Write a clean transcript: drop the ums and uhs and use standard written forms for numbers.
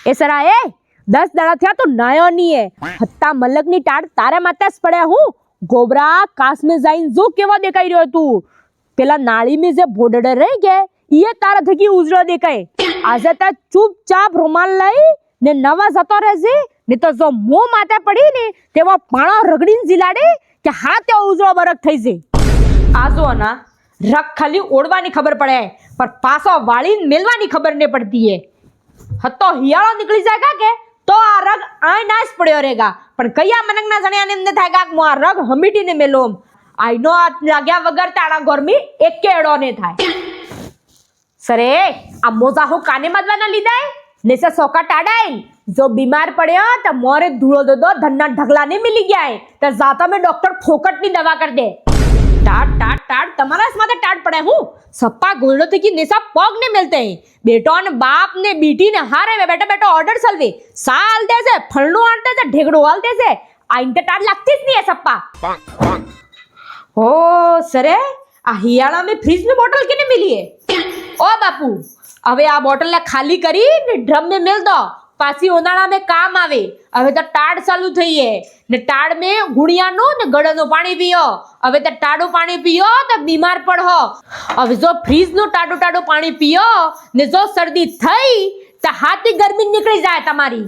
એ સરા એ 10 દાડા થયા તો નાયો નહીં હે હત્તા મલકની ટાળ તારે માથે જ પડ્યા હું ગોબરા કાસમે જઈને જો કેવા દેખાઈ રહ્યો તું પેલા નાળી में જે બોડડર રહી ગયા ઈએ તારા થકી ઉજળો દેખાય આજે તા ચૂપચાપ રૂમાલ લઈ ને નવા જતો રહેજે ને તો જો મો માથે પડી ને તેવો પાણો રગડીને જીલાડે કે હા તે ઉજળો બરક થઈ જાય આજો ના રગ ખાલી ઓડવાની ખબર પડે પર પાસો વાળીને મેલવાની ખબર ન પડતી હે હતો હિયાળો નીકળી જાય કે તો આ રગ આય નાશ પડ્યો રેગા પણ કયા મનકના જણ્યાને એમને થાય કે મો આ રગ હમીટીને મેલોમ આઈનો આ લાગ્યા વગર તાળા ગરમી એક કેડો ને થાય સરે આ મોજા હો કાને મદવાના લીધા નેસે સોકા ટાડાઈ જો બીમાર પડ્યો તો મોરે ધૂળો દો ધનના ઢગલા ને મિલી ગયા તો જાતા મે ડોક્ટર ફોકટની દવા કર દે ટાટ તમારા માથે ટાટ પડે હું સપ્પા ગોળો થી કી નેસા પગ ને મિલતે બેટો ને બાપ ને બીટી ને હારે બેટા ઓર્ડર સલવે સાલ દે છે ફળનો આંટે છે ઢેગડો હાલ દે છે આ ઇન્ટર ટાટ લાગતી જ નહીં હે સપ્પા ઓ સરે આ હિયાળા में फ्रिज में बोतल किने मिली है ओ बापू હવે આ બોટલ ને ખાલી કરી ને ડ્રમ में मिल दो પાછી ઉનાળા में काम આવે હવે તો ટાડ ચાલુ થઈ હે ને ટાડ में ગુણિયાનો ને ગળનો પાણી પીઓ હવે તો ટાડું પાણી પીઓ તો બીમાર પડો હવે જો ફ્રીજ નું ટાડું પાણી પીઓ ને જો શરદી થઈ તો હાથી ગરમી નીકળી જાય તમારી